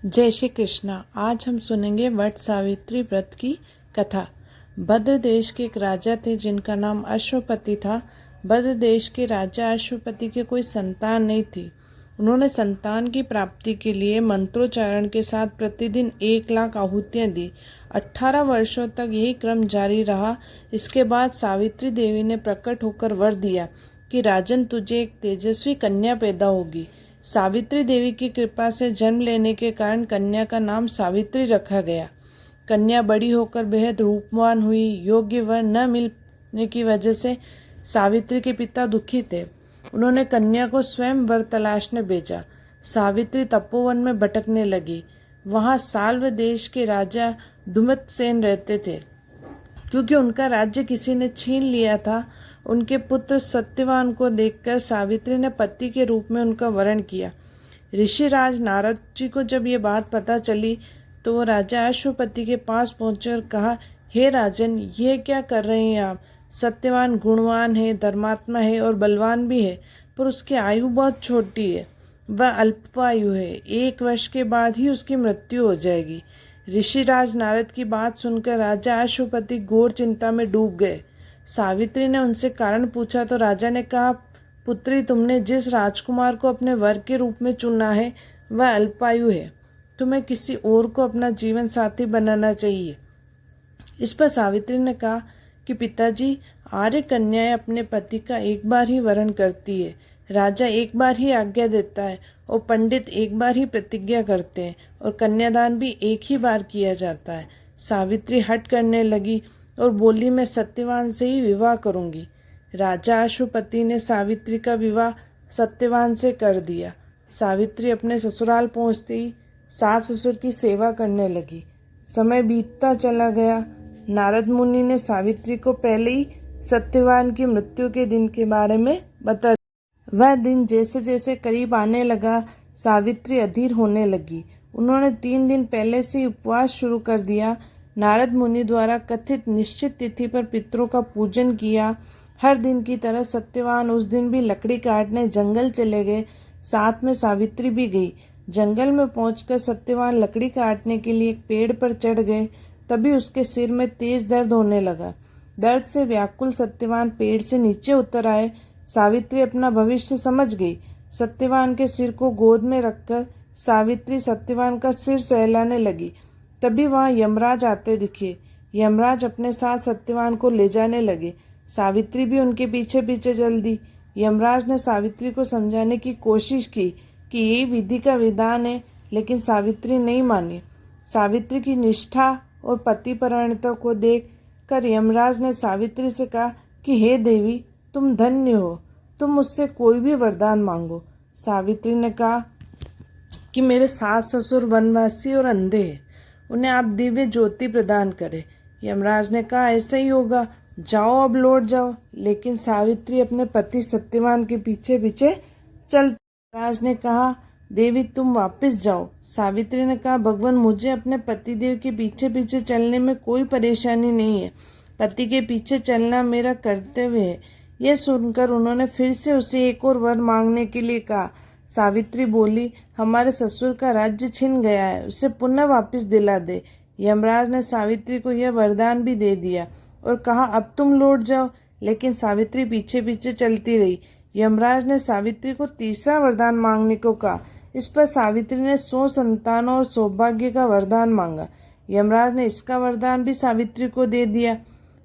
जय श्री कृष्णा। आज हम सुनेंगे वट सावित्री व्रत की कथा। भद्र देश के एक राजा थे जिनका नाम अश्वपति था। भद्र देश के राजा अश्वपति के कोई संतान नहीं थी। उन्होंने संतान की प्राप्ति के लिए मंत्रोच्चारण के साथ प्रतिदिन 1,00,000 आहुतियाँ दी। 18 वर्षों तक यही क्रम जारी रहा। इसके बाद सावित्री देवी ने प्रकट होकर वर दिया कि राजन, तुझे एक तेजस्वी कन्या पैदा होगी। सावित्री देवी की कृपा से जन्म लेने के कारण कन्या का नाम सावित्री रखा गया। कन्या बड़ी होकर बेहद रूपवान हुई। योग्य वर न मिलने की वजह से सावित्री के पिता दुखी थे। उन्होंने कन्या को स्वयं वर तलाशने भेजा। सावित्री तपोवन में भटकने लगी। वहां साल्व देश के राजा धुमतसेन रहते थे। क्योंकि उनका राज्य किसी ने छीन लिया था, उनके पुत्र सत्यवान को देखकर सावित्री ने पति के रूप में उनका वरण किया। ऋषिराज नारद जी को जब ये बात पता चली तो वो राजा अश्वपति के पास पहुंचे और कहा, हे राजन, ये क्या कर रहे हैं आप? सत्यवान गुणवान है, धर्मात्मा है और बलवान भी है, पर उसकी आयु बहुत छोटी है। वह अल्पायु है। 1 वर्ष के बाद ही उसकी मृत्यु हो जाएगी। ऋषिराज नारद की बात सुनकर राजा अश्वपति घोर चिंता में डूब गए। सावित्री ने उनसे कारण पूछा तो राजा ने कहा, पुत्री, तुमने जिस राजकुमार को अपने वर के रूप में चुना है वह अल्पायु है। तुम्हें किसी और को अपना जीवन साथी बनाना चाहिए। इस पर सावित्री ने कहा कि पिताजी, आर्य कन्याएं अपने पति का एक बार ही वरण करती है, राजा एक बार ही आज्ञा देता है और पंडित एक बार ही प्रतिज्ञा करते हैं और कन्यादान भी एक ही बार किया जाता है। सावित्री हट करने लगी और बोली, मैं सत्यवान से ही विवाह करूंगी। राजा अश्वपति ने सावित्री का विवाह सत्यवान से कर दिया। सावित्री अपने ससुराल पहुंचते ही सास ससुर की सेवा करने लगी। समय बीतता चला गया। नारद मुनि ने सावित्री को पहले ही सत्यवान की मृत्यु के दिन के बारे में बता दिया। वह दिन जैसे जैसे करीब आने लगा, सावित्री अधीर होने लगी। उन्होंने 3 दिन पहले से ही उपवास शुरू कर दिया। नारद मुनि द्वारा कथित निश्चित तिथि पर पितरों का पूजन किया। हर दिन की तरह सत्यवान उस दिन भी लकड़ी काटने जंगल चले गए। साथ में सावित्री भी गई। जंगल में पहुंचकर सत्यवान लकड़ी काटने के लिए एक पेड़ पर चढ़ गए। तभी उसके सिर में तेज दर्द होने लगा। दर्द से व्याकुल सत्यवान पेड़ से नीचे उतर आए। सावित्री अपना भविष्य समझ गई। सत्यवान के सिर को गोद में रखकर सावित्री सत्यवान का सिर सहलाने लगी। तभी वहां यमराज आते दिखे। यमराज अपने साथ सत्यवान को ले जाने लगे। सावित्री भी उनके पीछे पीछे चल दी। यमराज ने सावित्री को समझाने की कोशिश की कि ये विधि का विधान है, लेकिन सावित्री नहीं मानी। सावित्री की निष्ठा और पतिपरायणता को देख कर यमराज ने सावित्री से कहा कि हे देवी, तुम धन्य हो, तुम मुझसे कोई भी वरदान मांगो। सावित्री ने कहा कि मेरे सास ससुर वनवासी और अंधे हैं, उन्हें आप दिव्य ज्योति प्रदान करें। यमराज ने कहा, ऐसा ही होगा, जाओ, अब लौट जाओ। लेकिन सावित्री अपने पति सत्यवान के पीछे पीछे चल। यमराज ने कहा, देवी, तुम वापस जाओ। सावित्री ने कहा, भगवान, मुझे अपने पतिदेव के पीछे पीछे चलने में कोई परेशानी नहीं है। पति के पीछे चलना मेरा कर्तव्य है। यह सुनकर उन्होंने फिर से उसे एक और वर मांगने के लिए कहा। सावित्री बोली, हमारे ससुर का राज्य छिन गया है, उसे पुनः वापस दिला दे। यमराज ने सावित्री को यह वरदान भी दे दिया और कहा, अब तुम लौट जाओ। लेकिन सावित्री पीछे पीछे चलती रही। यमराज ने सावित्री को तीसरा वरदान मांगने को कहा। इस पर सावित्री ने 100 संतानों और सौभाग्य का वरदान मांगा। यमराज ने इसका वरदान भी सावित्री को दे दिया।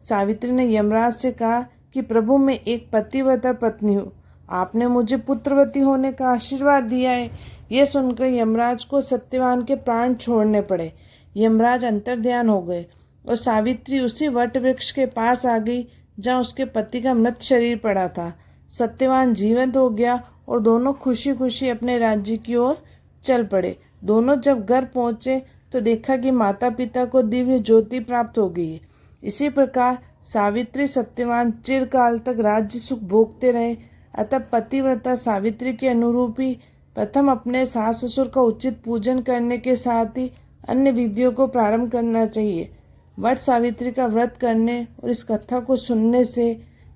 सावित्री ने यमराज से कहा कि प्रभु, मैं एक पतिव्रता पत्नी हूँ, आपने मुझे पुत्रवती होने का आशीर्वाद दिया है। यह सुनकर यमराज को सत्यवान के प्राण छोड़ने पड़े। यमराज अंतर्ध्यान हो गए और सावित्री उसी वट वृक्ष के पास आ गई जहाँ उसके पति का मृत शरीर पड़ा था। सत्यवान जीवंत हो गया और दोनों खुशी खुशी अपने राज्य की ओर चल पड़े। दोनों जब घर पहुंचे तो देखा कि माता पिता को दिव्य ज्योति प्राप्त हो गई है। इसी प्रकार सावित्री सत्यवान चिरकाल तक राज्य सुख भोगते रहे। अतः पतिव्रता सावित्री के अनुरूप ही प्रथम अपने सास ससुर का उचित पूजन करने के साथ ही अन्य विधियों को प्रारंभ करना चाहिए। वट सावित्री का व्रत करने और इस कथा को सुनने से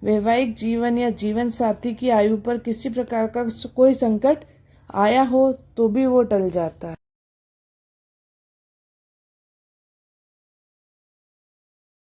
वैवाहिक जीवन या जीवन साथी की आयु पर किसी प्रकार का कोई संकट आया हो तो भी वो टल जाता है।